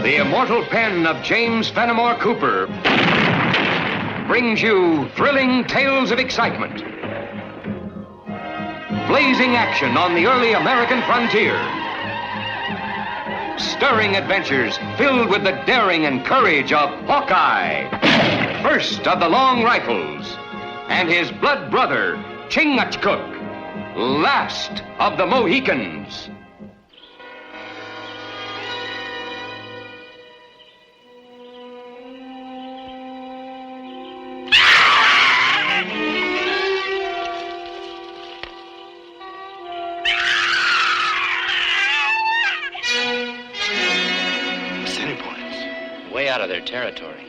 The immortal pen of James Fenimore Cooper brings you thrilling tales of excitement, blazing action on the early American frontier, stirring adventures filled with the daring and courage of Hawkeye, first of the long rifles, and his blood brother, Chingachgook, last of the Mohicans. Way out of their territory.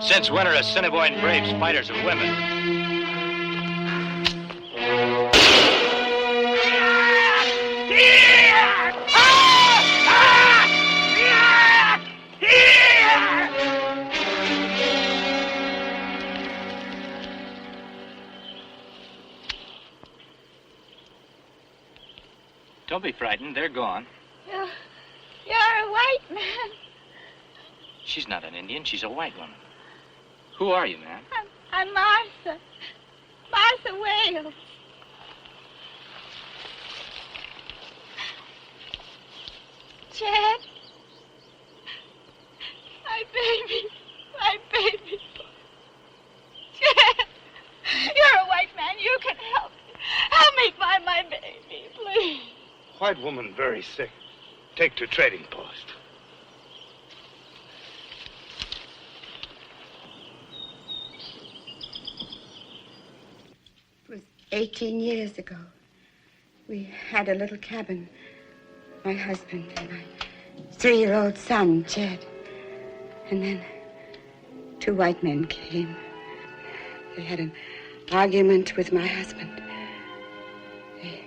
Since when are Assiniboine braves fighters of women? Don't be frightened. They're gone. You're a white man. She's not an Indian. She's a white woman. Who are you, ma'am? I'm Martha. Martha Wales. Chad. My baby. My baby. Chad. You're a white man. You can help me. Help me find my baby, please. White woman very sick. Take to trading post. It was 18 years ago. We had a little cabin. My husband and my 3-year-old son, Jed. And then 2 white men came. They had an argument with my husband. They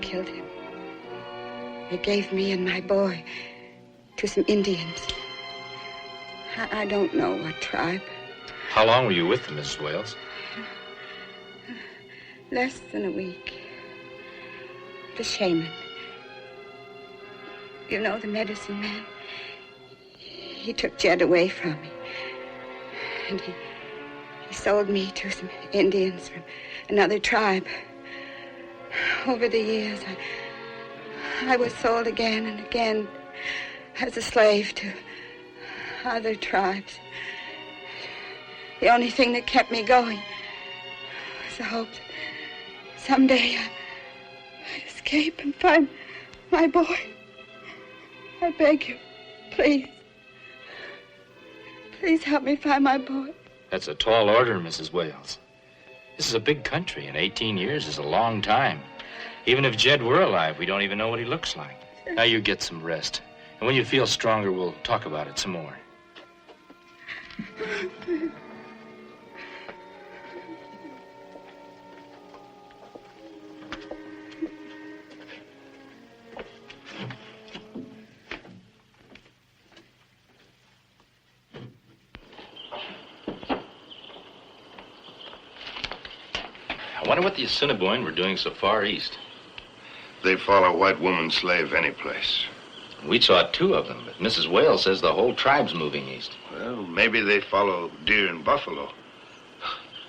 killed him. They gave me and my boy to some Indians. I don't know what tribe. How long were you with them, Mrs. Wales? Less than a week. The shaman. You know, the medicine man. He took Jed away from me. And he sold me to some Indians from another tribe. Over the years, I was sold again and again as a slave to other tribes. The only thing that kept me going was the hope that someday I'd escape and find my boy. I beg you, please. Please help me find my boy. That's a tall order, Mrs. Wales. This is a big country, and 18 years is a long time. Even if Jed were alive, we don't even know what he looks like. Now you get some rest. And when you feel stronger, we'll talk about it some more. I wonder what the Assiniboine were doing so far east. They follow white woman slave any place. We saw 2 of them, but Mrs. Wales says the whole tribe's moving east. Well, maybe they follow deer and buffalo.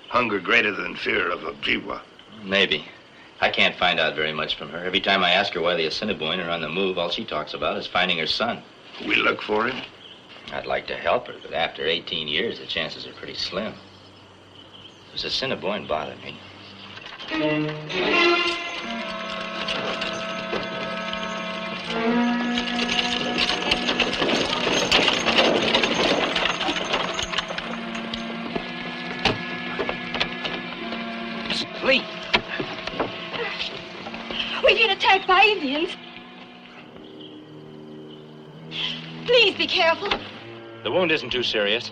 Hunger greater than fear of Ojibwa. Maybe. I can't find out very much from her. Every time I ask her why the Assiniboine are on the move, all she talks about is finding her son. We look for him? I'd like to help her, but after 18 years, the chances are pretty slim. This Assiniboine bothered me. Sleep. We've been attacked by Indians. Please be careful. The wound isn't too serious.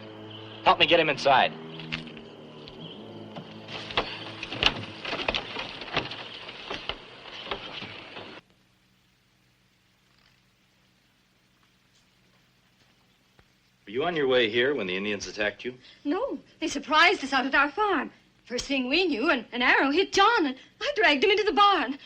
Help me get him inside. Were you on your way here when the Indians attacked you? No, they surprised us out at our farm. First thing we knew, an arrow hit John, and I dragged him into the barn.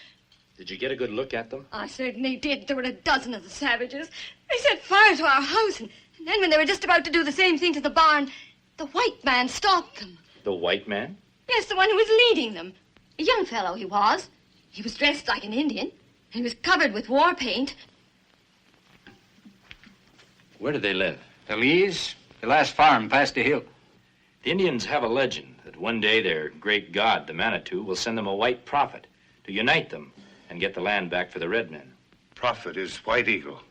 Did you get a good look at them? I certainly did. There were a dozen of the savages. They set fire to our house, and then when they were just about to do the same thing to the barn, the white man stopped them. The white man? Yes, the one who was leading them. A young fellow he was. He was dressed like an Indian, and he was covered with war paint. Where do they live? The Lees, the last farm past the hill. The Indians have a legend that one day their great god, the Manitou, will send them a white prophet to unite them and get the land back for the red men. Prophet is White Eagle.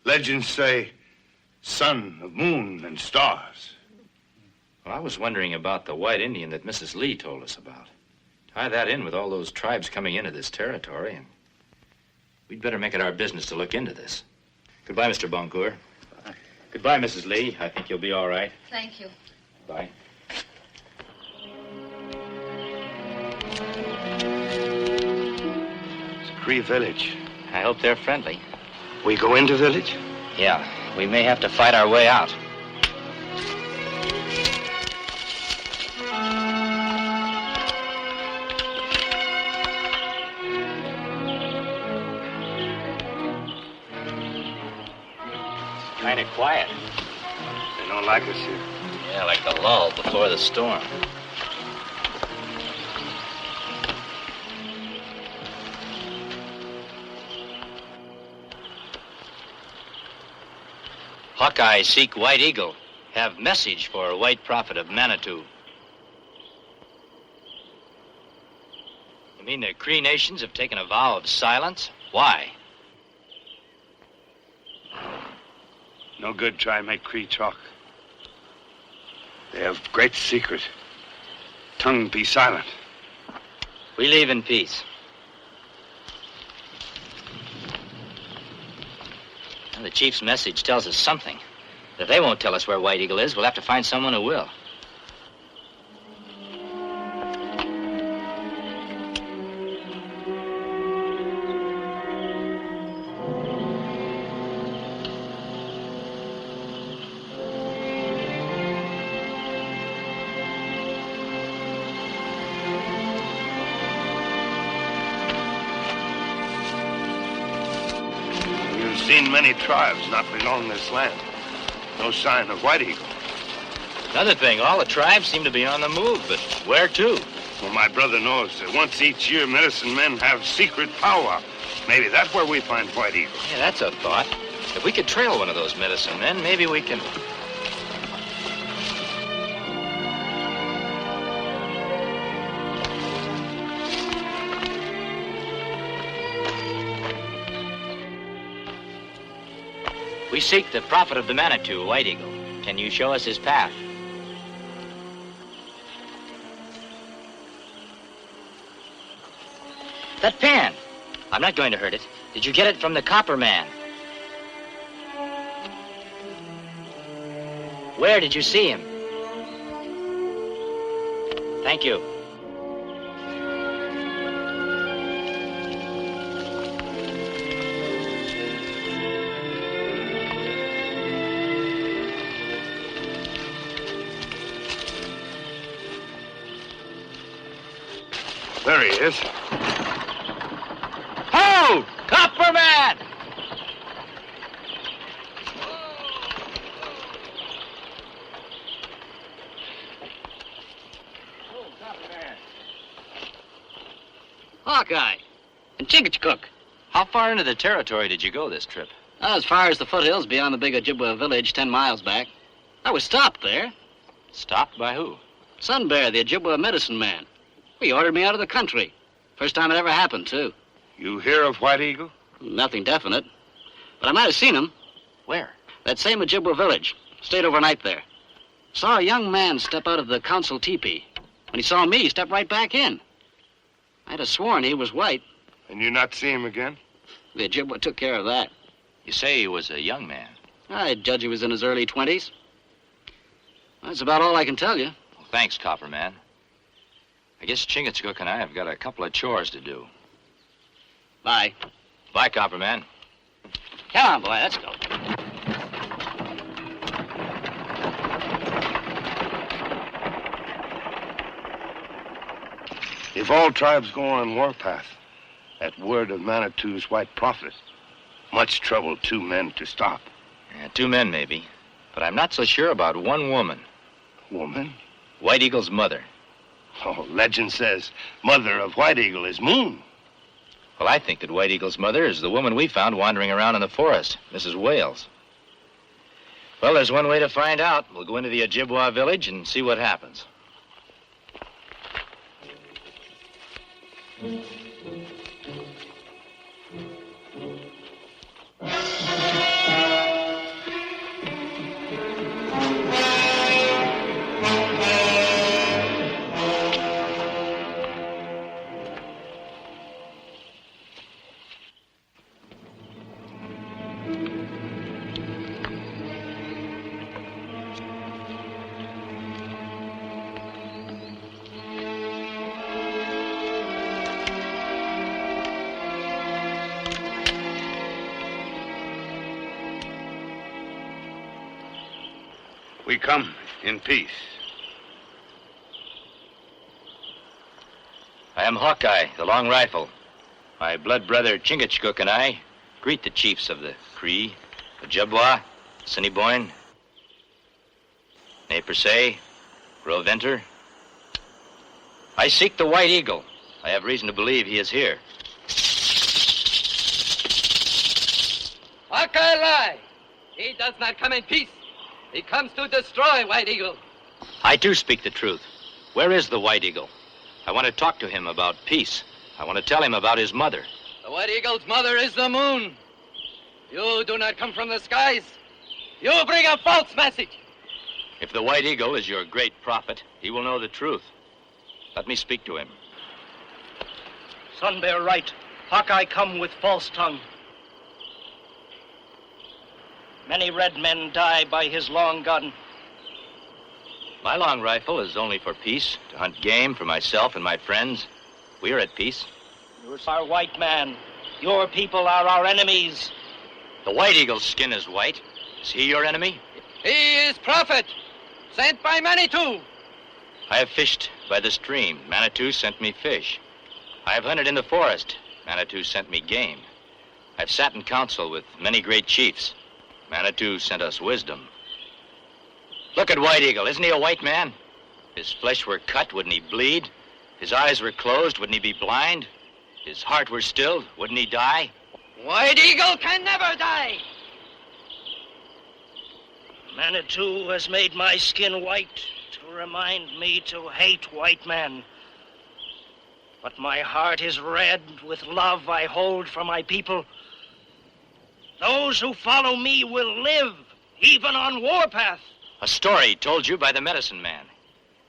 Legends say son of moon and stars. Well, I was wondering about the white Indian that Mrs. Lee told us about. Tie that in with all those tribes coming into this territory, and we'd better make it our business to look into this. Goodbye, Mr. Boncourt. Goodbye, Mrs. Lee. I think you'll be all right. Thank you. Bye. It's a Cree village. I hope they're friendly. We go into village? Yeah, we may have to fight our way out. Kind of quiet. They don't like us here. Yeah, like the lull before the storm. Hawkeye seek White Eagle. Have message for White Prophet of Manitou. You mean the Cree nations have taken a vow of silence? Why? No good try and make Cree talk. They have great secret. Tongue be silent. We leave in peace. And the chief's message tells us something. If they won't tell us where White Eagle is, we'll have to find someone who will. Seen many tribes not belong this land. No sign of White Eagle. Another thing, all the tribes seem to be on the move, but where to? Well, my brother knows that once each year medicine men have secret powwow. Maybe that's where we find White Eagle. Yeah, that's a thought. If we could trail one of those medicine men, maybe we can... We seek the prophet of the Manitou, White Eagle. Can you show us his path? That pan. I'm not going to hurt it. Did you get it from the copper man? Where did you see him? Thank you. There he is. Ho! Copperman! Hawkeye and Chingachgook. How far into the territory did you go this trip? As far as the foothills beyond the big Ojibwa village 10 miles back. I was stopped there. Stopped by who? Sun Bear, the Ojibwa medicine man. He ordered me out of the country. First time it ever happened, too. You hear of White Eagle? Nothing definite. But I might have seen him. Where? That same Ojibwa village. Stayed overnight there. Saw a young man step out of the council teepee. When he saw me, he stepped right back in. I'd have sworn he was white. And you not see him again? The Ojibwa took care of that. You say he was a young man. I judge he was in his early 20s. That's about all I can tell you. Well, thanks, Copperman. I guess Chingachgook and I have got a couple of chores to do. Bye. Bye, Copperman. Come on, boy, let's go. If all tribes go on warpath, at word of Manitou's white prophet, much trouble 2 men to stop. Yeah, 2 men, maybe. But I'm not so sure about 1 woman. Woman? White Eagle's mother. Oh, legend says mother of White Eagle is Moon. Well, I think that White Eagle's mother is the woman we found wandering around in the forest, Mrs. Wales. Well, there's one way to find out. We'll go into the Ojibwa village and see what happens. We come in peace. I am Hawkeye, the Long Rifle. My blood brother Chingachgook and I greet the chiefs of the Cree, Ojibwa, Assiniboine, Ne Persay, Gros Ventre. I seek the White Eagle. I have reason to believe he is here. Hawkeye lie. He does not come in peace. He comes to destroy White Eagle. I do speak the truth. Where is the White Eagle? I want to talk to him about peace. I want to tell him about his mother. The White Eagle's mother is the moon. You do not come from the skies. You bring a false message. If the White Eagle is your great prophet, he will know the truth. Let me speak to him. Sun Bear right. Hawkeye come with false tongue. Many red men die by his long gun. My long rifle is only for peace, to hunt game for myself and my friends. We are at peace. You are white man. Your people are our enemies. The White Eagle's skin is white. Is he your enemy? He is prophet, sent by Manitou. I have fished by the stream. Manitou sent me fish. I have hunted in the forest. Manitou sent me game. I've sat in council with many great chiefs. Manitou sent us wisdom. Look at White Eagle. Isn't he a white man? If his flesh were cut, wouldn't he bleed? If his eyes were closed, wouldn't he be blind? If his heart were stilled, wouldn't he die? White Eagle can never die. Manitou has made my skin white to remind me to hate white men. But my heart is red with love I hold for my people. Those who follow me will live, even on warpath. A story told you by the medicine man.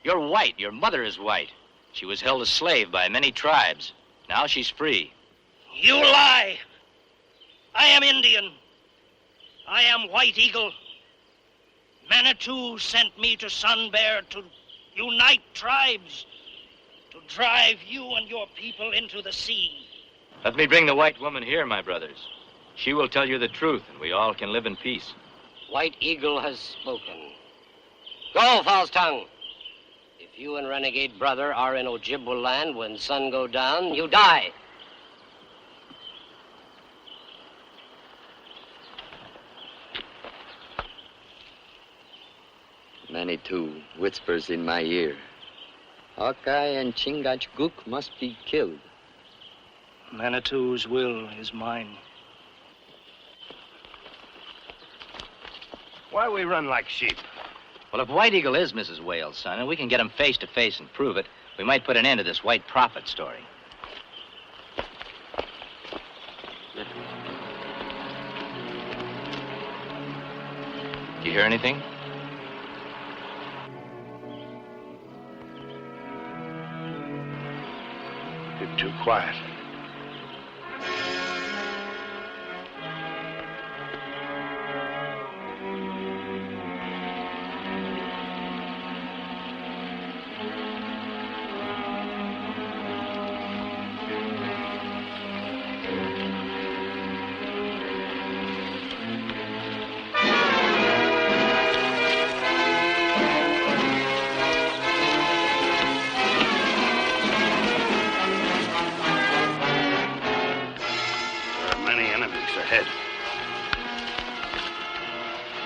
You're white. Your mother is white. She was held a slave by many tribes. Now she's free. You lie. I am Indian. I am White Eagle. Manitou sent me to Sun Bear to unite tribes, to drive you and your people into the sea. Let me bring the white woman here, my brothers. She will tell you the truth, and we all can live in peace. White Eagle has spoken. Go, false tongue. If you and renegade brother are in Ojibwa land when sun go down, you die. Manitou whispers in my ear. Hawkeye and Chingachgook must be killed. Manitou's will is mine. Why we run like sheep? Well, if White Eagle is Mrs. Wales' son, and we can get him face to face and prove it, we might put an end to this white prophet story. Do you hear anything? Bit too quiet.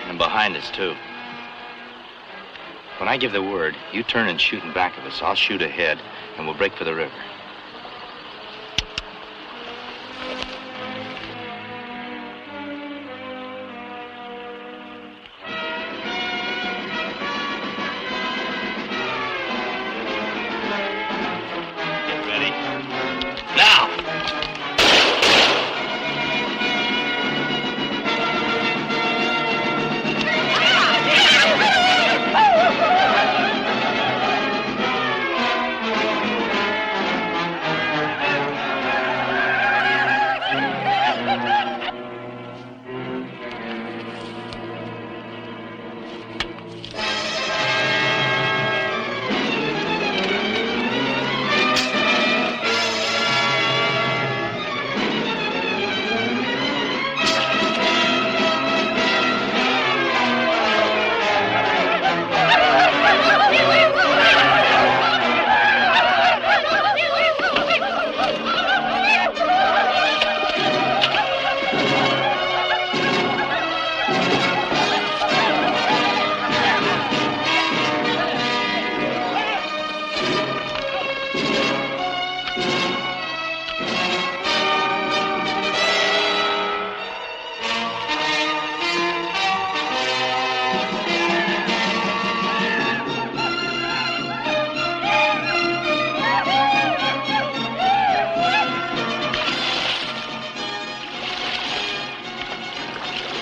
and behind us, too. When I give the word, you turn and shoot in back of us. I'll shoot ahead, and we'll break for the river. Get ready. Now!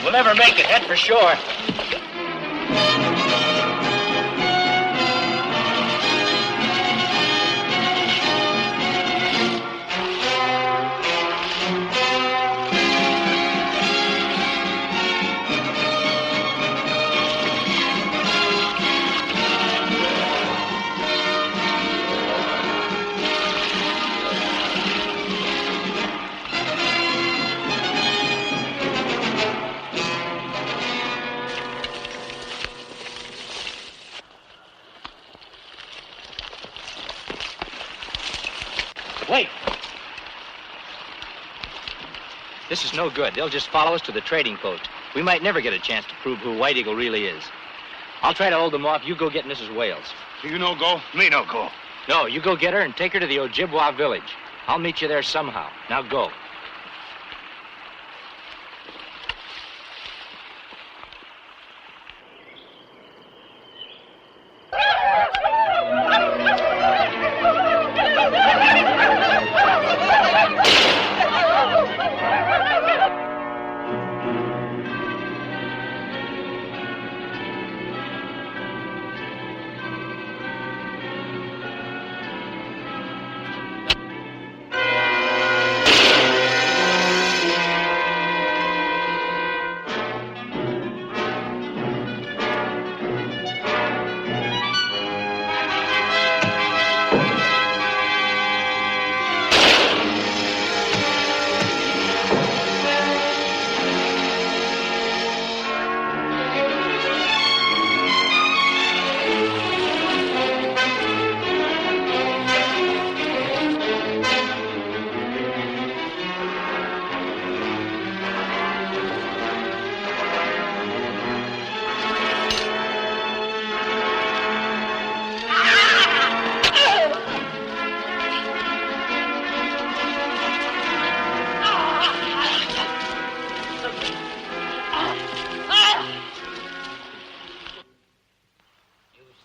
We'll never make it, head for shore. Wait. This is no good. They'll just follow us to the trading post. We might never get a chance to prove who White Eagle really is. I'll try to hold them off. You go get Mrs. Wales. You no go, me no go. No, you go get her and take her to the Ojibwa village. I'll meet you there somehow. Now go.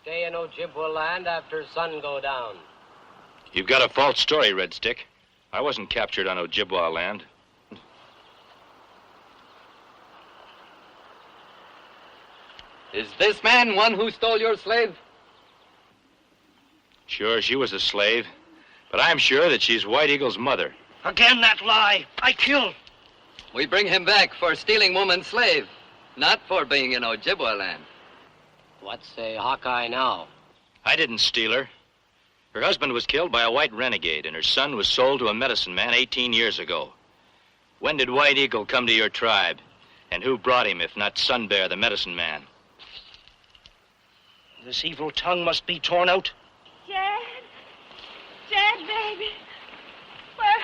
Stay in Ojibwa land after sun go down. You've got a false story, Red Stick. I wasn't captured on Ojibwa land. Is this man one who stole your slave? Sure, she was a slave, but I'm sure that she's White Eagle's mother. Again that lie. I killed. We bring him back for stealing woman's slave, not for being in Ojibwa land. What's a Hawkeye now? I didn't steal her. Her husband was killed by a white renegade, and her son was sold to a medicine man 18 years ago. When did White Eagle come to your tribe? And who brought him, if not Sun Bear, the medicine man? This evil tongue must be torn out. Jed? Jed, baby. Where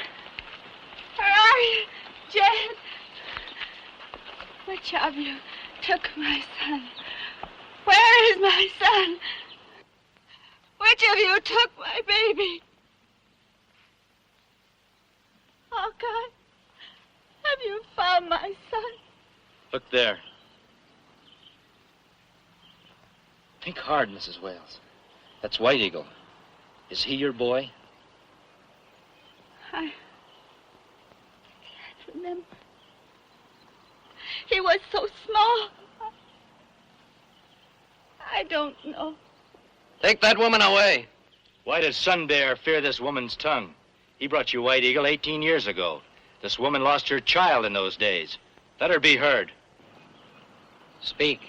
are you? Jed? Which of you took my son? Where is my son? Which of you took my baby? Hawkeye, have you found my son? Look there. Think hard, Mrs. Wales. That's White Eagle. Is he your boy? I can't remember. He was so small. I don't know. Take that woman away. Why does Sun Bear fear this woman's tongue? He brought you White Eagle 18 years ago. This woman lost her child in those days. Let her be heard. Speak.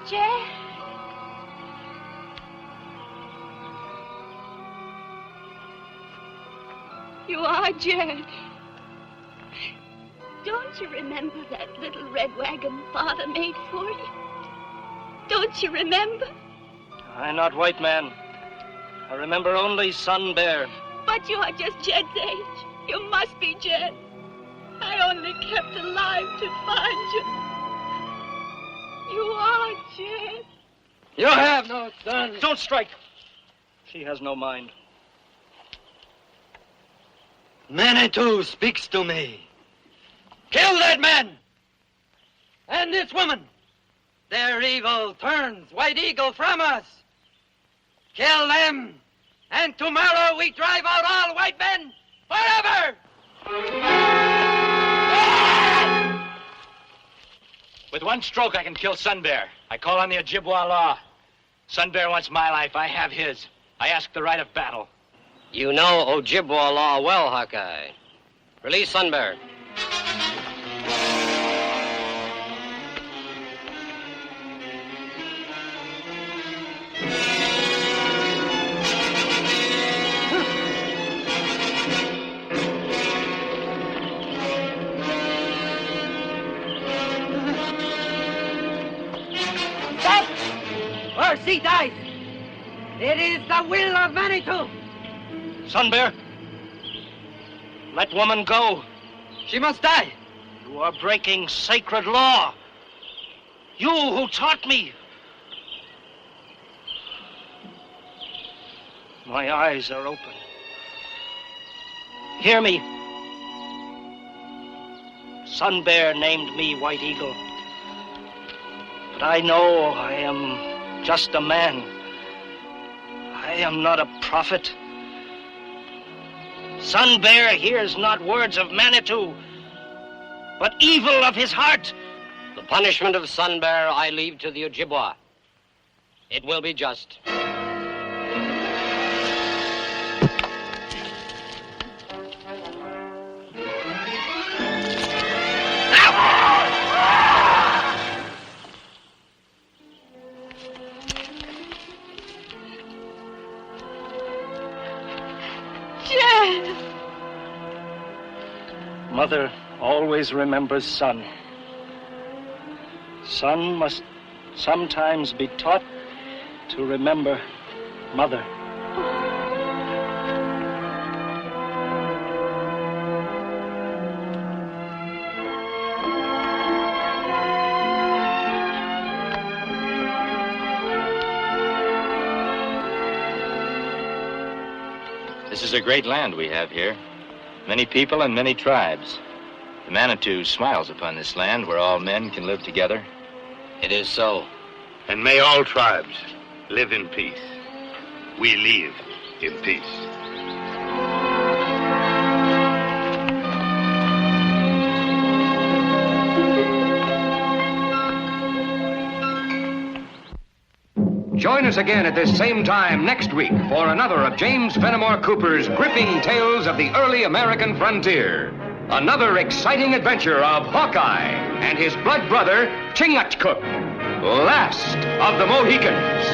Jed. You are Jed. Don't you remember that little red wagon Father made for you? Don't you remember? I'm not white man. I remember only Sun Bear. But you are just Jed's age. You must be Jed. I only kept alive to find you. You are Jed. You have no son. Don't strike. She has no mind. Manitou speaks to me. Kill that man! And this woman! Their evil turns White Eagle from us! Kill them! And tomorrow we drive out all white men forever! With one stroke, I can kill Sun Bear. I call on the Ojibwa law. Sun Bear wants my life. I have his. I ask the right of battle. You know Ojibwa law well, Hawkeye. Release Sun Bear. She dies. It is the will of Manitou. Sun Bear, let woman go. She must die. You are breaking sacred law. You who taught me. My eyes are open. Hear me. Sun Bear named me White Eagle. But I know I am just a man. I am not a prophet. Sun Bear hears not words of Manitou, but evil of his heart. The punishment of Sun Bear I leave to the Ojibwa. It will be just. Mother always remembers son. Son must sometimes be taught to remember mother. This is a great land we have here. Many people and many tribes. The Manitou smiles upon this land where all men can live together. It is so. And may all tribes live in peace. We live in peace. Join us again at this same time next week for another of James Fenimore Cooper's gripping tales of the early American frontier. Another exciting adventure of Hawkeye and his blood brother, Chingachgook, last of the Mohicans.